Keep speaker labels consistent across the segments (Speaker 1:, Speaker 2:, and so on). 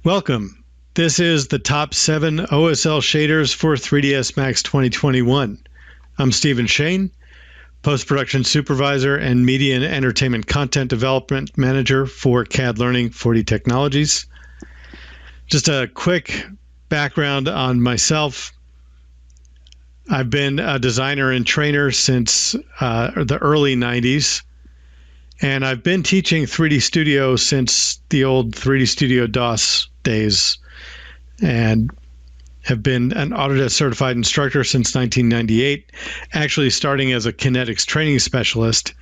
Speaker 1: Welcome. This is the top 7 OSL shaders for 3ds Max 2021. I'm Stephen Shane, Post-Production Supervisor and Media and Entertainment Content Development Manager for CAD Learning 4D Technologies. Just a quick background on myself. I've been a designer and trainer since the early 90s. And I've been teaching 3D Studio since the old 3D Studio DOS days, and have been an Autodesk certified instructor since 1998, actually starting as a kinetics training specialist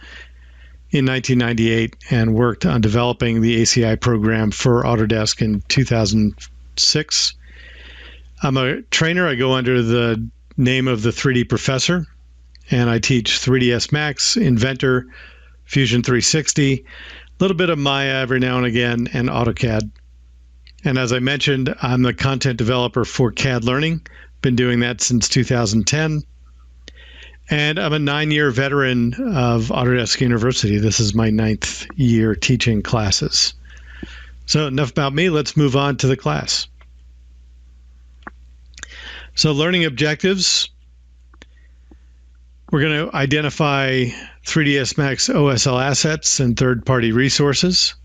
Speaker 1: in 1998 and worked on developing the ACI program for Autodesk in 2006. I'm a trainer. I go under the name of the 3D Professor, and I teach 3ds Max, Inventor, Fusion 360, a little bit of Maya every now and again, and AutoCAD. And as I mentioned, I'm the content developer for CAD Learning. Been doing that since 2010. And I'm a 9-year veteran of Autodesk University. This is my 9th year teaching classes. So enough about me. Let's move on to the class. So learning objectives. We're going to identify 3ds Max OSL assets and third-party resources.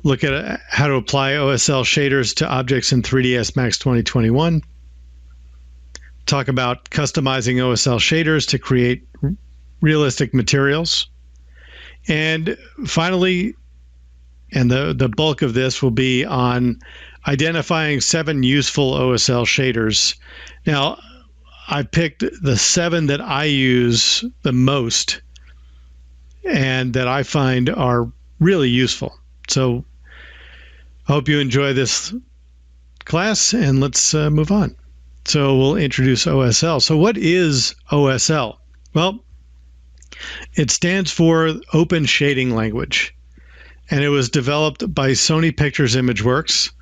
Speaker 1: Look at how to apply OSL shaders to objects in 3ds Max 2021. Talk about customizing OSL shaders to create realistic materials. And finally, and the bulk of this will be on identifying 7 useful OSL shaders. Now, I picked the 7 that I use the most and that I find are really useful. So I hope you enjoy this class, and let's move on. So we'll introduce OSL. So what is OSL? Well, it stands for Open Shading Language, and it was developed by Sony Pictures ImageWorks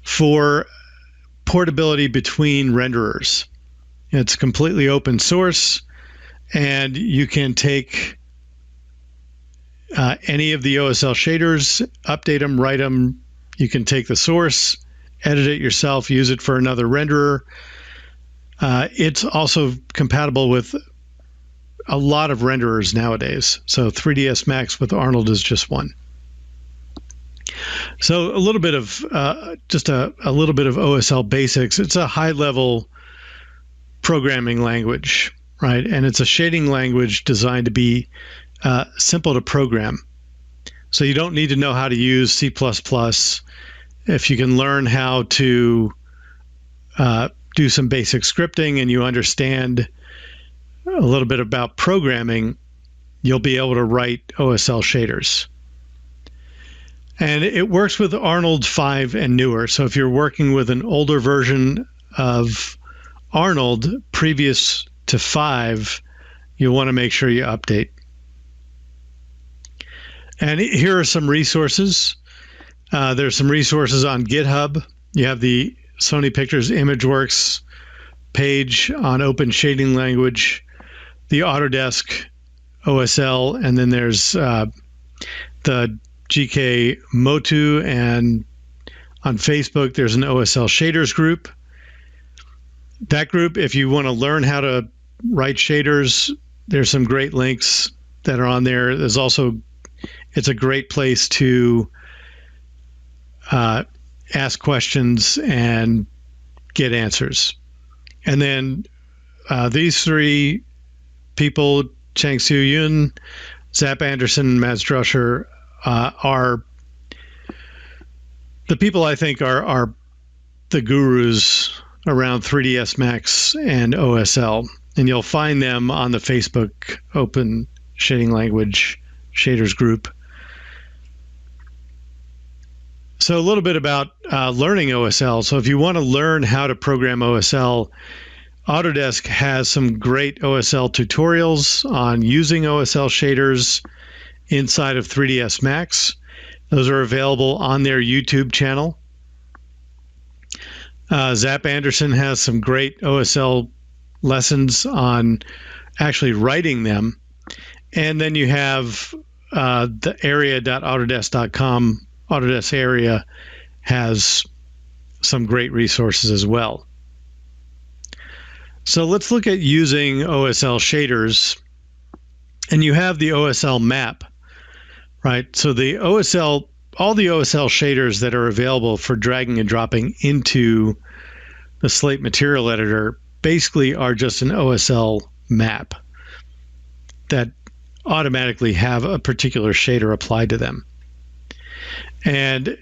Speaker 1: for portability between renderers. It's completely open source, and you can take any of the OSL shaders, update them, write them. You can take the source, edit it yourself, use it for another renderer. It's also compatible with a lot of renderers nowadays. So 3ds Max with Arnold is just one. So a little bit of just a little bit of OSL basics. It's a high-level programming language, right? And it's a shading language designed to be simple to program. So you don't need to know how to use C++. If you can learn how to do some basic scripting and you understand a little bit about programming, you'll be able to write OSL shaders. And it works with Arnold 5 and newer. So if you're working with an older version of Arnold previous to 5, you'll want to make sure you update. And here are some resources. There's some resources on GitHub. You have the Sony Pictures ImageWorks page on Open Shading Language, the Autodesk OSL, and then there's the GK Motu, and on Facebook there's an OSL shaders group. That group, if you want to learn how to write shaders, there's some great links that are on there. There's also, it's a great place to ask questions and get answers. And then these 3 people, Chang-Soo Yoon, Zap Anderson, and Mads Druscher, are the people I think are the gurus around 3ds Max and OSL, and you'll find them on the Facebook Open Shading Language Shaders group. So a little bit about learning OSL. So if you want to learn how to program OSL, Autodesk has some great OSL tutorials on using OSL shaders inside of 3ds Max. Those are available on their YouTube channel. Zap Anderson has some great OSL lessons on actually writing them. And then you have the area.autodesk.com Autodesk area has some great resources as well. So let's look at using OSL shaders. And you have the OSL map, right? So the OSL, all the OSL shaders that are available for dragging and dropping into the Slate Material Editor basically are just an OSL map that automatically have a particular shader applied to them. And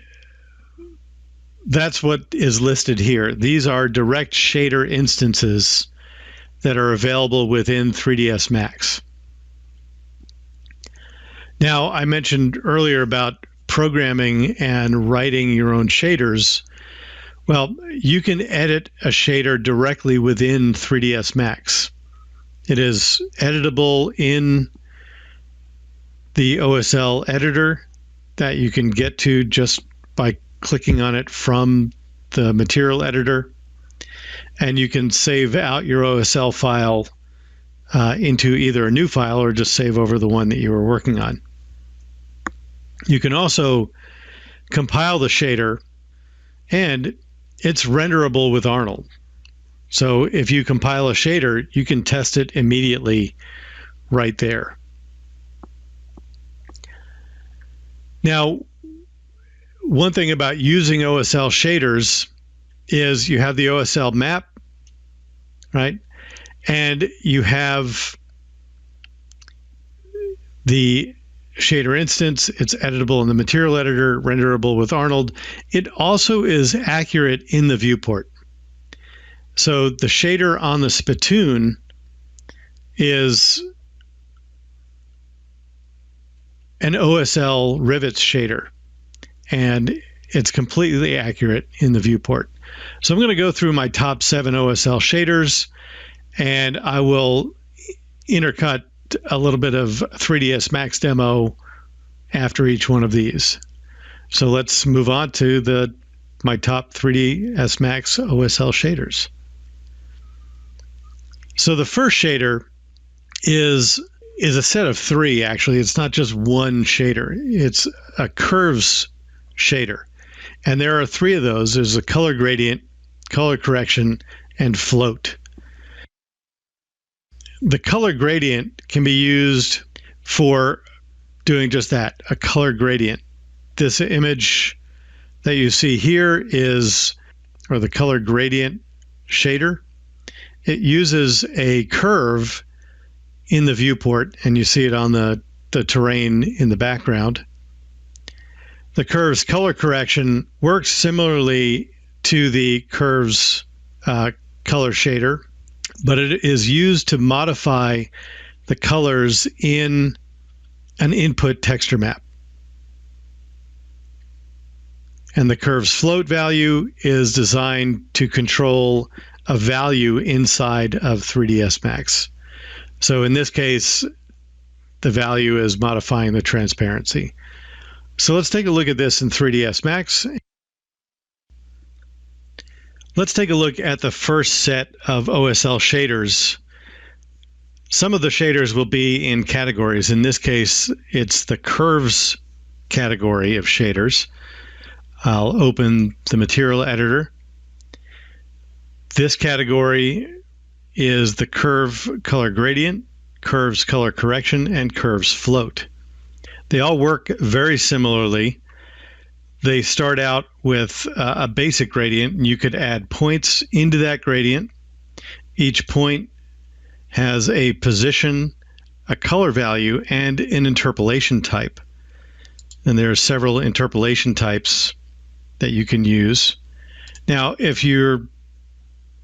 Speaker 1: that's what is listed here. These are direct shader instances that are available within 3ds Max. Now, I mentioned earlier about programming and writing your own shaders. Well, you can edit a shader directly within 3ds Max. It is editable in the OSL editor that you can get to just by clicking on it from the material editor. And you can save out your OSL file into either a new file or just save over the one that you were working on. You can also compile the shader, and it's renderable with Arnold. So if you compile a shader, you can test it immediately right there. Now, one thing about using OSL shaders is you have the OSL map, right? And you have the shader instance. It's editable in the material editor, renderable with Arnold. It also is accurate in the viewport. So the shader on the spittoon is an OSL rivets shader, and it's completely accurate in the viewport. So I'm going to go through my top 7 OSL shaders, and I will intercut a little bit of 3ds Max demo after each one of these. So let's move on to my top 3ds Max OSL shaders. So the first shader is a set of 3, actually. It's not just one shader. It's a curves shader. And there are 3 of those. There's a color gradient, color correction, and float. The color gradient can be used for doing just that, a color gradient. This image that you see here is, or the color gradient shader. It uses a curve in the viewport, and you see it on the terrain in the background. The curve's color correction works similarly to the curve's color shader, but it is used to modify the colors in an input texture map. And the curve's float value is designed to control a value inside of 3ds Max. So in this case, the value is modifying the transparency. So let's take a look at this in 3ds Max. Let's take a look at the first set of OSL shaders. Some of the shaders will be in categories. In this case, it's the curves category of shaders. I'll open the material editor. This category is the curve color gradient, curves color correction, and curves float. They all work very similarly. They start out with a basic gradient, and you could add points into that gradient. Each point has a position, a color value, and an interpolation type. And there are several interpolation types that you can use. Now, if you're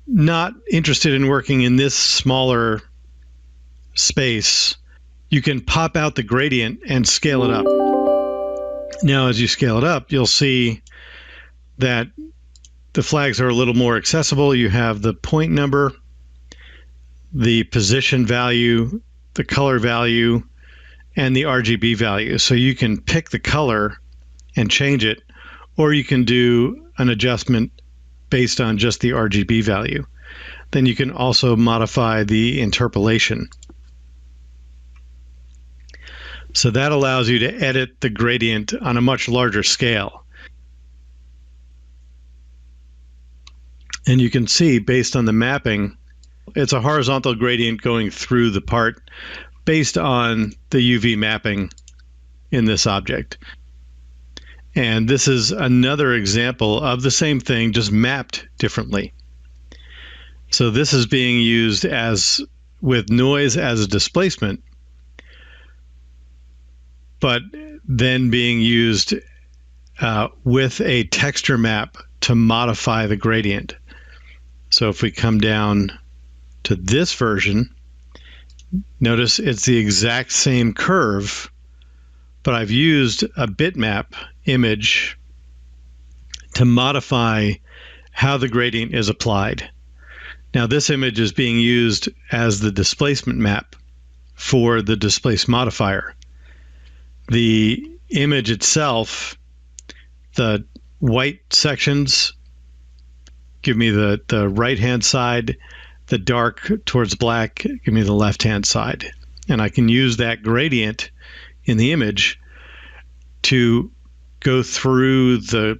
Speaker 1: not interested in working in this smaller space, you can pop out the gradient and scale it up. Now, as you scale it up, you'll see that the flags are a little more accessible. You have the point number, the position value, the color value, and the RGB value. So you can pick the color and change it, or you can do an adjustment based on just the RGB value. Then you can also modify the interpolation. So that allows you to edit the gradient on a much larger scale. And you can see, based on the mapping, it's a horizontal gradient going through the part based on the UV mapping in this object. And this is another example of the same thing, just mapped differently. So this is being used as with noise as a displacement, but then being used with a texture map to modify the gradient. So if we come down to this version, notice it's the exact same curve, but I've used a bitmap image to modify how the gradient is applied. Now this image is being used as the displacement map for the displace modifier. The image itself, the white sections give me the right-hand side, the dark towards black give me the left-hand side. And I can use that gradient in the image to go through the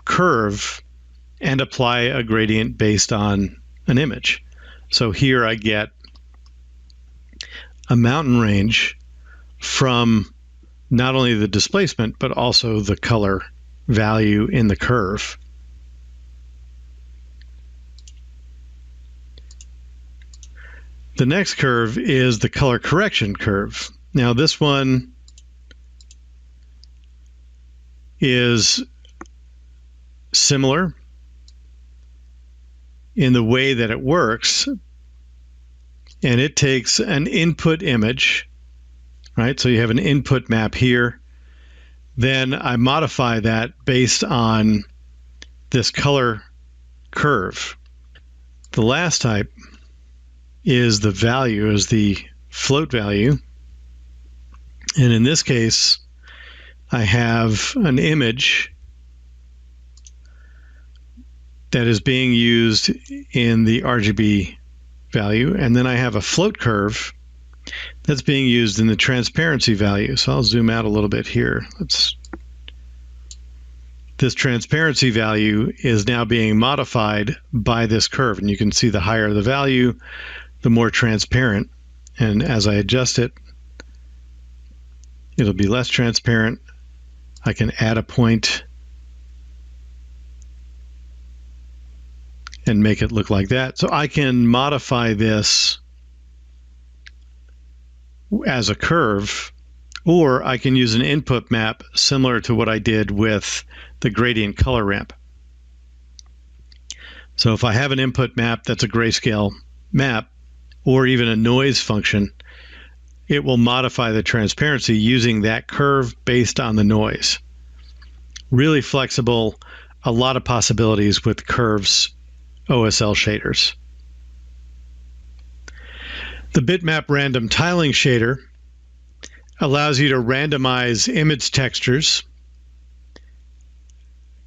Speaker 1: curve and apply a gradient based on an image. So here I get a mountain range from not only the displacement, but also the color value in the curve. The next curve is the color correction curve. Now this one is similar in the way that it works, and it takes an input image, right? So you have an input map here. Then I modify that based on this color curve. The last type is the value, is the float value. And in this case, I have an image that is being used in the RGB value, and then I have a float curve that's being used in the transparency value. So I'll zoom out a little bit here. This transparency value is now being modified by this curve, and you can see the higher the value, the more transparent. And as I adjust it, it'll be less transparent. I can add a point and make it look like that. So I can modify this as a curve, or I can use an input map similar to what I did with the gradient color ramp. So if I have an input map that's a grayscale map, or even a noise function, it will modify the transparency using that curve based on the noise. Really flexible, a lot of possibilities with curves OSL shaders. The bitmap random tiling shader allows you to randomize image textures,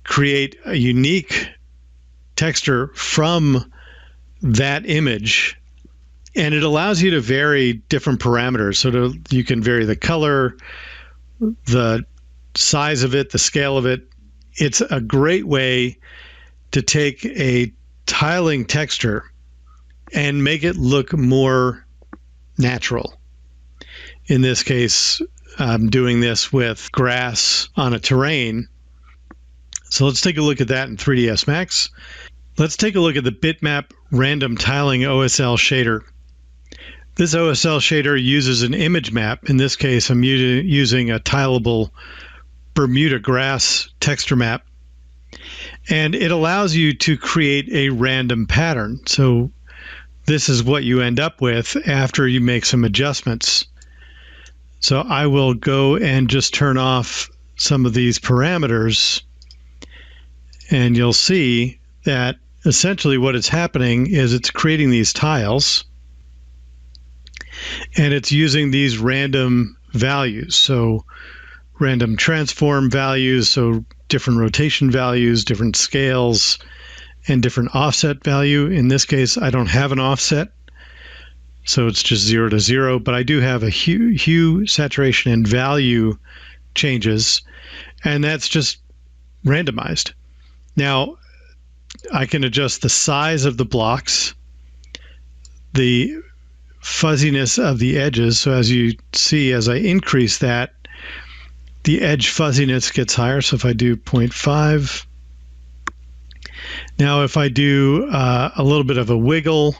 Speaker 1: create a unique texture from that image, and it allows you to vary different parameters. So you can vary the color, the size of it, the scale of it. It's a great way to take a tiling texture and make it look more natural. In this case, I'm doing this with grass on a terrain. So let's take a look at that in 3ds Max. Let's take a look at the bitmap random tiling OSL shader. This OSL shader uses an image map. In this case, I'm using a tileable Bermuda grass texture map. And it allows you to create a random pattern. So this is what you end up with after you make some adjustments. So I will go and just turn off some of these parameters, and you'll see that essentially what is happening is it's creating these tiles, and it's using these random values. So random transform values, so different rotation values, different scales, and different offset value. In this case, I don't have an offset. So it's just 0 to 0, but I do have a hue, saturation, and value changes, and that's just randomized. Now, I can adjust the size of the blocks, the fuzziness of the edges. So as you see, as I increase that, the edge fuzziness gets higher. So if I do 0.5, now if I do a little bit of a wiggle,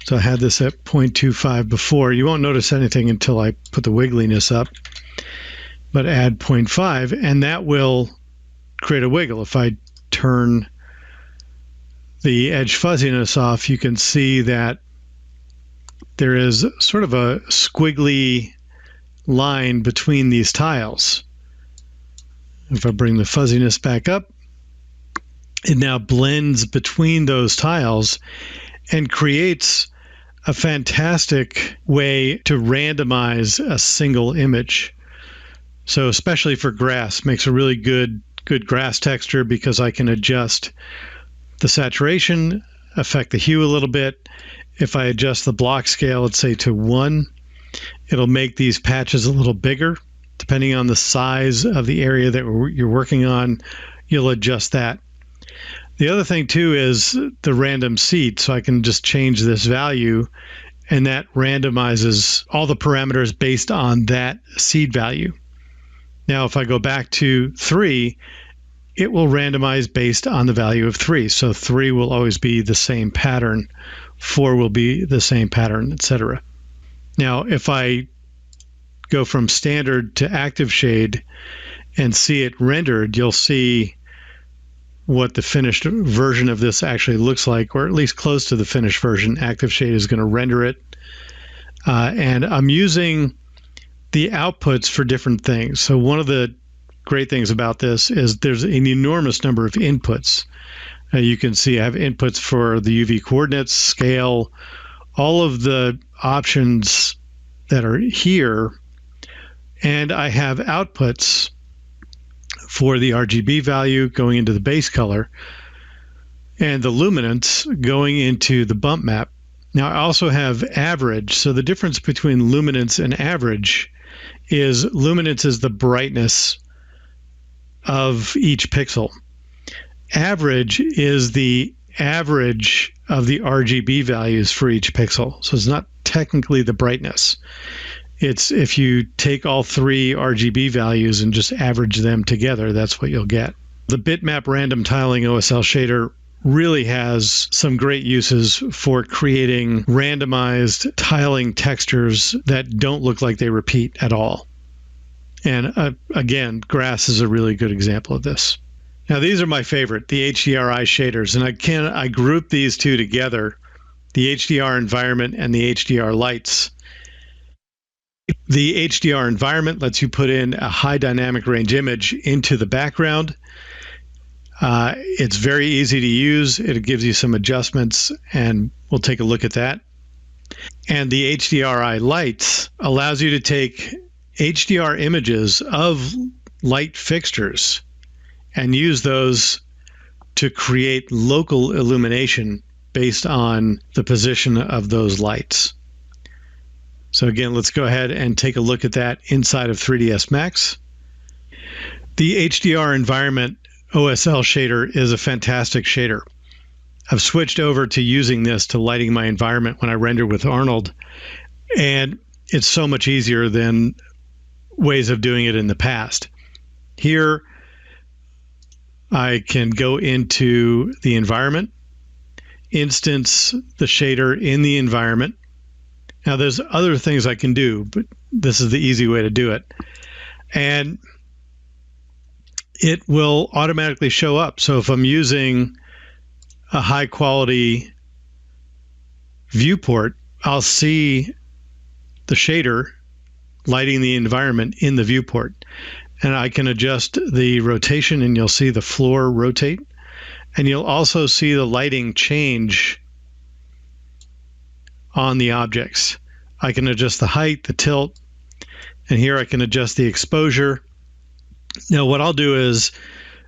Speaker 1: so I had this at 0.25 before, you won't notice anything until I put the wiggliness up, but add 0.5, and that will create a wiggle. If I turn the edge fuzziness off, you can see that there is sort of a squiggly line between these tiles. If I bring the fuzziness back up, it now blends between those tiles and creates a fantastic way to randomize a single image. So especially for grass, makes a really good grass texture because I can adjust the saturation, affect the hue a little bit. If I adjust the block scale, let's say to 1, it'll make these patches a little bigger. Depending on the size of the area that you're working on, you'll adjust that. The other thing too is the random seed. So I can just change this value, and that randomizes all the parameters based on that seed value. Now, if I go back to 3, it will randomize based on the value of 3. So 3 will always be the same pattern, 4 will be the same pattern, etc. Now, if I go from standard to active shade and see it rendered, you'll see what the finished version of this actually looks like, or at least close to the finished version. Active shade is going to render it. And I'm using the outputs for different things. So one of the great things about this is there's an enormous number of inputs. You can see I have inputs for the UV coordinates, scale, all of the options that are here. And I have outputs for the RGB value going into the base color and the luminance going into the bump map. Now I also have average. So the difference between luminance and average is luminance is the brightness of each pixel. Average is the average of the RGB values for each pixel. So it's not technically the brightness. It's if you take all 3 RGB values and just average them together, that's what you'll get. The bitmap random tiling OSL shader really has some great uses for creating randomized tiling textures that don't look like they repeat at all. And again, grass is a really good example of this. Now, these are my favorite, the HDRI shaders, and I group these two together, the HDR environment and the HDR lights. The HDR environment lets you put in a high dynamic range image into the background. It's very easy to use. It gives you some adjustments, and we'll take a look at that. And the HDRI lights allows you to take HDR images of light fixtures and use those to create local illumination based on the position of those lights. So again, let's go ahead and take a look at that inside of 3ds Max. The HDR environment OSL shader is a fantastic shader. I've switched over to using this to lighting my environment when I render with Arnold, and it's so much easier than ways of doing it in the past. Here, I can go into the environment, instance the shader in the environment. Now, there's other things I can do, but this is the easy way to do it. And it will automatically show up. So if I'm using a high quality viewport, I'll see the shader lighting the environment in the viewport. And I can adjust the rotation, and you'll see the floor rotate. And you'll also see the lighting change on the objects. I can adjust the height, the tilt, and here I can adjust the exposure. Now what I'll do is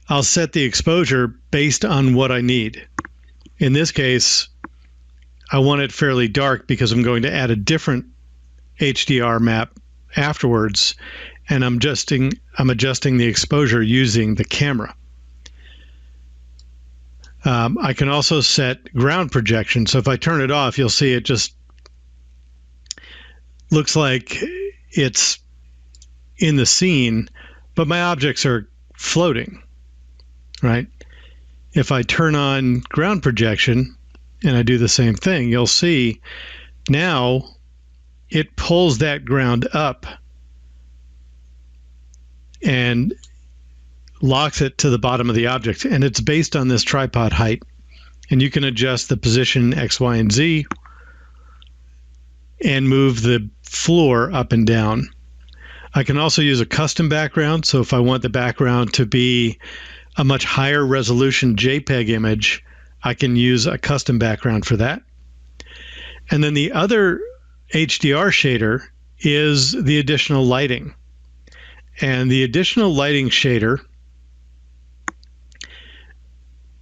Speaker 1: I'll set the exposure based on what I need. In this case, I want it fairly dark because I'm going to add a different HDR map afterwards, and I'm adjusting the exposure using the camera. I can also set ground projection. So if I turn it off, you'll see it just looks like it's in the scene, but my objects are floating, right? If I turn on ground projection and I do the same thing, you'll see now it pulls that ground up and locks it to the bottom of the object, and it's based on this tripod height. And you can adjust the position X, Y, and Z and move the floor up and down. I can also use a custom background, so if I want the background to be a much higher resolution JPEG image, I can use a custom background for that. And then the other HDR shader is the additional lighting. And the additional lighting shader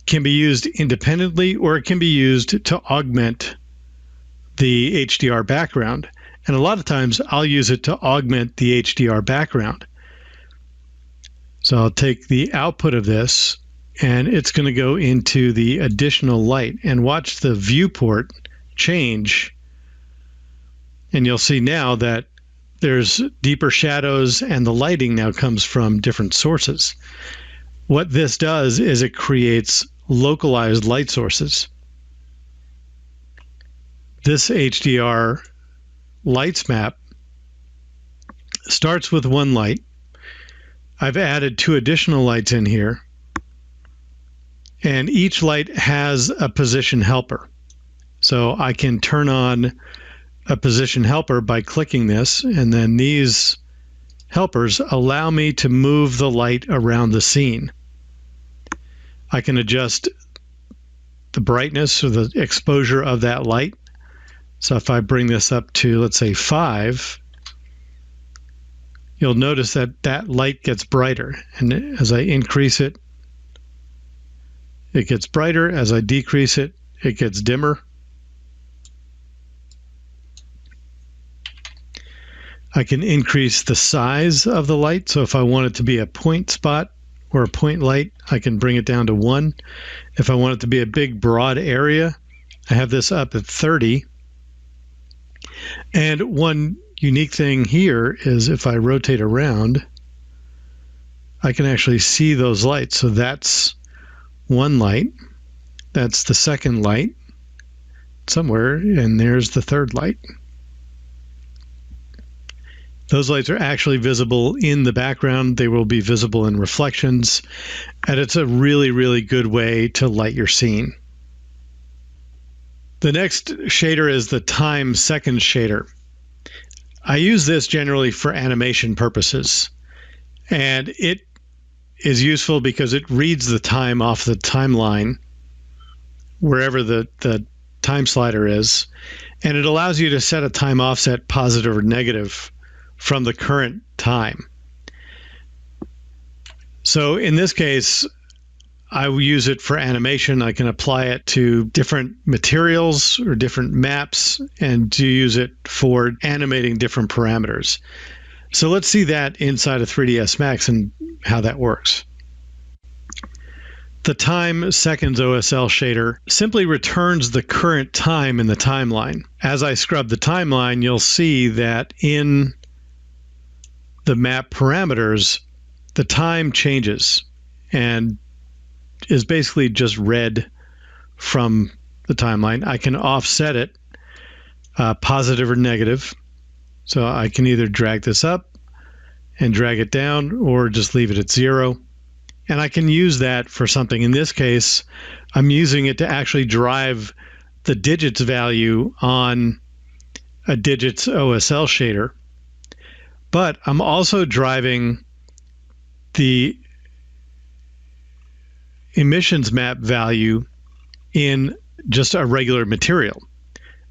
Speaker 1: can be used independently, or it can be used to augment the HDR background. And a lot of times I'll use it to augment the HDR background. So I'll take the output of this, and it's going to go into the additional light, and watch the viewport change. And you'll see now that there's deeper shadows, and the lighting now comes from different sources. What this does is it creates localized light sources. This HDR lights map starts with one light. I've added 2 additional lights in here, and each light has a position helper. So I can turn on a position helper by clicking this, and then these helpers allow me to move the light around the scene. I can adjust the brightness or the exposure of that light. So if I bring this up to, let's say, 5, you'll notice that that light gets brighter. And as I increase it, it gets brighter. As I decrease it, it gets dimmer. I can increase the size of the light. So if I want it to be a point spot or a point light, I can bring it down to 1. If I want it to be a big broad area, I have this up at 30. And one unique thing here is if I rotate around, I can actually see those lights. So that's one light. That's the second light somewhere, and there's the third light. Those lights are actually visible in the background. They will be visible in reflections, and it's a really, really good way to light your scene. The next shader is the time seconds shader. I use this generally for animation purposes, and it is useful because it reads the time off the timeline wherever the time slider is, and it allows you to set a time offset positive or negative from the current time. So in this case, I will use it for animation. I can apply it to different materials or different maps, and to use it for animating different parameters. So let's see that inside of 3ds Max and how that works. The time seconds OSL shader simply returns the current time in the timeline. As I scrub the timeline, you'll see that in the map parameters, the time changes and is basically just read from the timeline. I can offset it positive or negative. So I can either drag this up and drag it down, or just leave it at 0. And I can use that for something. In this case, I'm using it to actually drive the digits value on a digits OSL shader. But I'm also driving the emissions map value in just a regular material.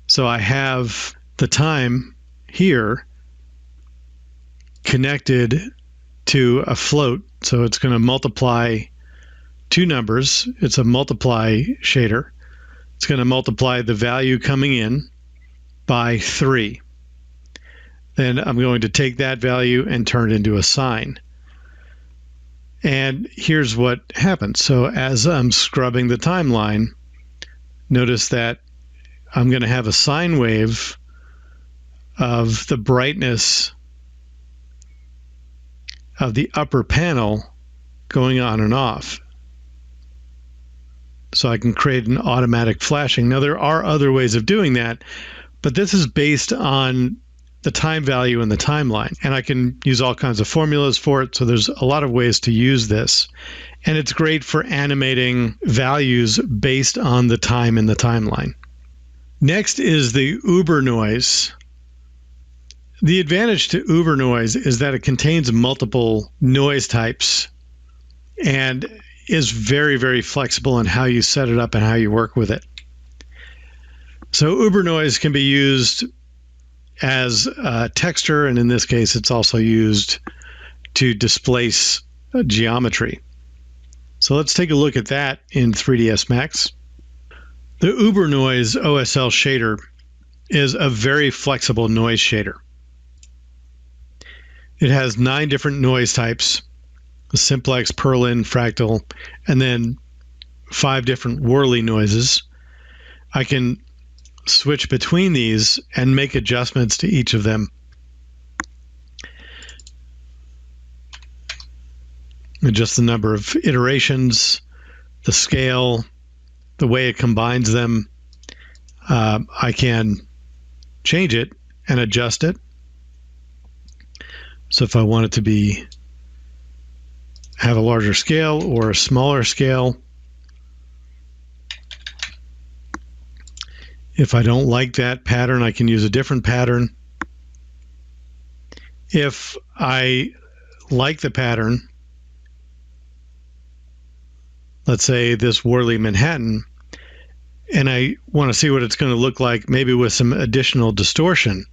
Speaker 1: So I have the time here connected to a float. So it's going to multiply 2 numbers. It's a multiply shader. It's going to multiply the value coming in by 3. Then I'm going to take that value and turn it into a sine. And here's what happens. So as I'm scrubbing the timeline, notice that I'm going to have a sine wave of the brightness of the upper panel going on and off. So I can create an automatic flashing. Now there are other ways of doing that, but this is based on the time value in the timeline. And I can use all kinds of formulas for it. So there's a lot of ways to use this. And it's great for animating values based on the time in the timeline. Next is the Uber noise. The advantage to Uber noise is that it contains multiple noise types and is very, very flexible in how you set it up and how you work with it. So Uber noise can be used as a texture, and in this case, it's also used to displace geometry. So let's take a look at that in 3ds Max. The Uber noise OSL shader is a very flexible noise shader. It has 9 different noise types: simplex, Perlin, fractal, and then 5 different whirly noises. I can switch between these and make adjustments to each of them. Adjust the number of iterations, the scale, the way it combines them. I can change it and adjust it. So if I want it to have a larger scale or a smaller scale, if I don't like that pattern, I can use a different pattern. If I like the pattern, let's say this Whirly Manhattan, and I want to see what it's going to look like maybe with some additional distortion,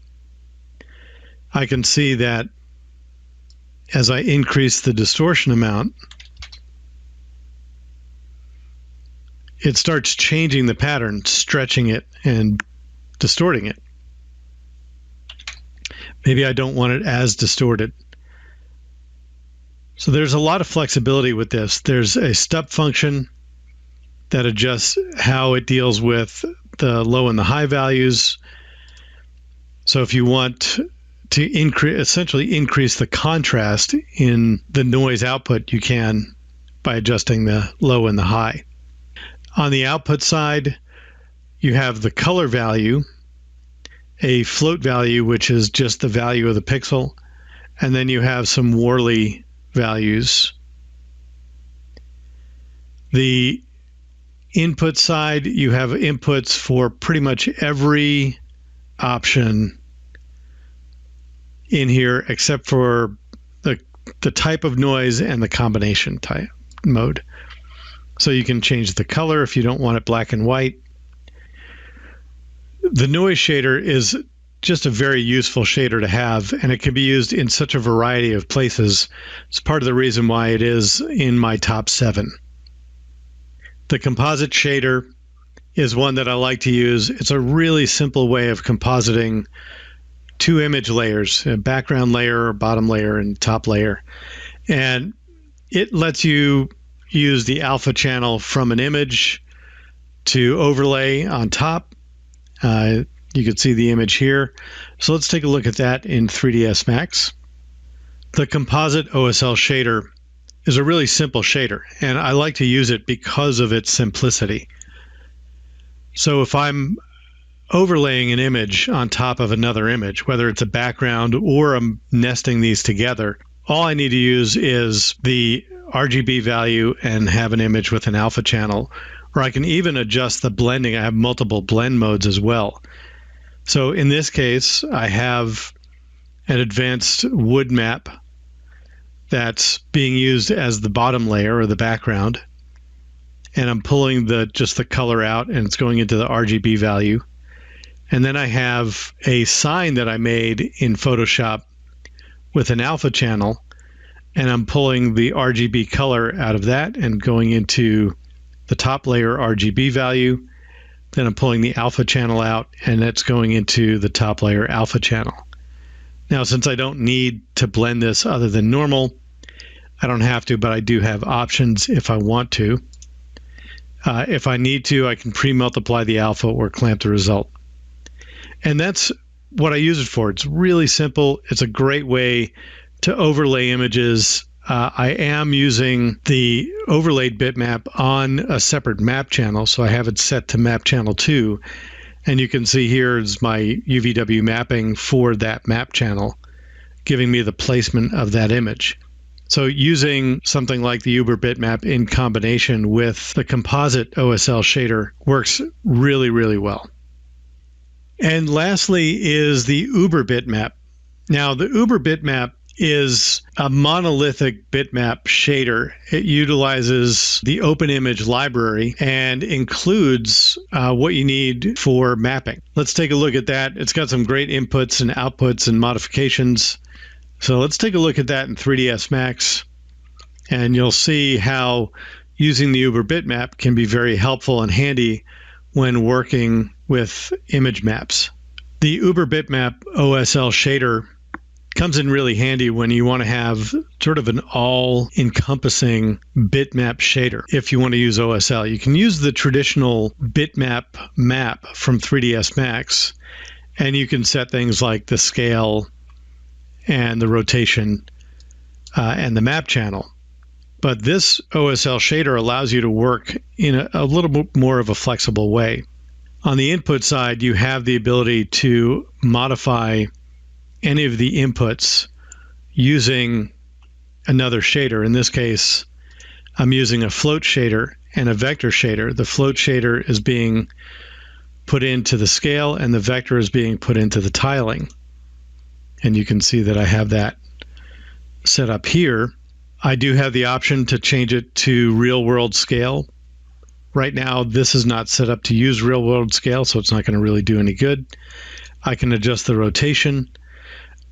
Speaker 1: I can see that as I increase the distortion amount, it starts changing the pattern, stretching it and distorting it. Maybe I don't want it as distorted. So there's a lot of flexibility with this. There's a step function that adjusts how it deals with the low and the high values. So if you want to essentially increase the contrast in the noise output, you can by adjusting the low and the high. On the output side, you have the color value, a float value, which is just the value of the pixel, and then you have some Whirly values. The input side, you have inputs for pretty much every option in here except for the type of noise and the combination type mode. So you can change the color if you don't want it black and white. The noise shader is just a very useful shader to have, and it can be used in such a variety of places. It's part of the reason why it is in my top 7. The composite shader is one that I like to use. It's a really simple way of compositing 2 image layers, a background layer, bottom layer, and top layer. And it lets you use the alpha channel from an image to overlay on top. You can see the image here. So let's take a look at that in 3ds Max. The composite OSL shader is a really simple shader, and I like to use it because of its simplicity. So if I'm overlaying an image on top of another image, whether it's a background or I'm nesting these together, all I need to use is the RGB value and have an image with an alpha channel, or I can even adjust the blending. I have multiple blend modes as well. So in this case, I have an advanced wood map that's being used as the bottom layer or the background, and I'm pulling just the color out, and it's going into the RGB value. And then I have a sign that I made in Photoshop with an alpha channel, and I'm pulling the RGB color out of that and going into the top layer RGB value, Then I'm pulling the alpha channel out, and that's going into the top layer alpha channel. Now, since I don't need to blend this other than normal, I don't have to, but I do have options if I want to. If I need to, I can pre-multiply the alpha or clamp the result. And that's what I use it for. It's really simple. It's a great way to overlay images. I am using the overlaid bitmap on a separate map channel, so I have it set to map channel 2. And you can see here is my UVW mapping for that map channel, giving me the placement of that image. So using something like the Uber bitmap in combination with the composite OSL shader works really, really well. And lastly is the Uber bitmap. Now, the Uber bitmap is a monolithic bitmap shader. It utilizes the open image library and includes what you need for mapping. Let's take a look at that. It's got some great inputs and outputs and modifications. So let's take a look at that in 3ds Max, and you'll see how using the Uber bitmap can be very helpful and handy when working with image maps. The Uber bitmap OSL shader comes in really handy when you want to have sort of an all-encompassing bitmap shader. If you want to use OSL, you can use the traditional bitmap map from 3ds Max, and you can set things like the scale and the rotation and the map channel. But this OSL shader allows you to work in a little bit more of a flexible way. On the input side, you have the ability to modify any of the inputs using another shader. In this case, I'm using a float shader and a vector shader. The float shader is being put into the scale, and the vector is being put into the tiling. And you can see that I have that set up here. I do have the option to change it to real-world scale. Right now, this is not set up to use real-world scale, so it's not going to really do any good. I can adjust the rotation.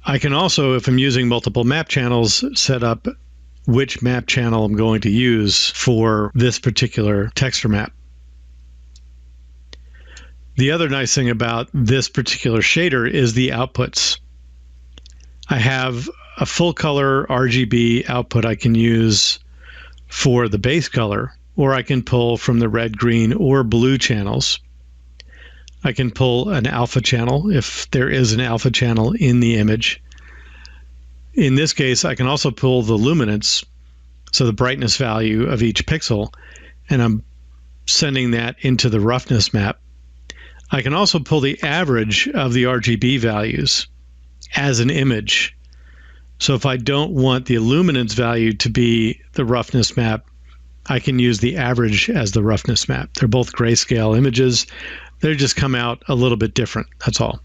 Speaker 1: I can also, if I'm using multiple map channels, set up which map channel I'm going to use for this particular texture map. The other nice thing about this particular shader is the outputs. I have a full color RGB output I can use for the base color, or I can pull from the red, green, or blue channels. I can pull an alpha channel if there is an alpha channel in the image. In this case, I can also pull the luminance, so the brightness value of each pixel, and I'm sending that into the roughness map. I can also pull the average of the RGB values as an image. So if I don't want the luminance value to be the roughness map, I can use the average as the roughness map. They're both grayscale images. They just come out a little bit different, that's all.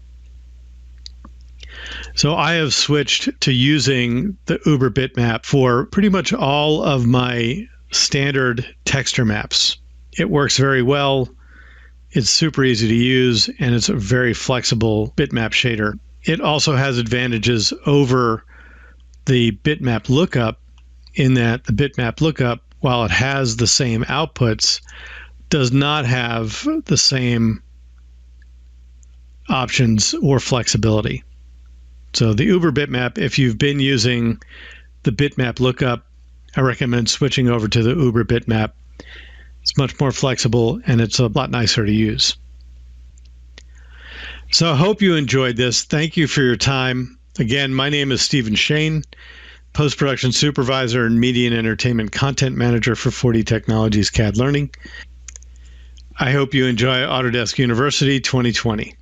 Speaker 1: So I have switched to using the Uber bitmap for pretty much all of my standard texture maps. It works very well. It's super easy to use, and it's a very flexible bitmap shader. It also has advantages over the bitmap lookup in that the bitmap lookup, while it has the same outputs, does not have the same options or flexibility. So the Uber bitmap, if you've been using the bitmap lookup, I recommend switching over to the Uber bitmap. It's much more flexible, and it's a lot nicer to use. So I hope you enjoyed this. Thank you for your time. Again, my name is Stephen Shane, Post-Production Supervisor and Media and Entertainment Content Manager for 4D Technologies CAD Learning. I hope you enjoy Autodesk University 2020.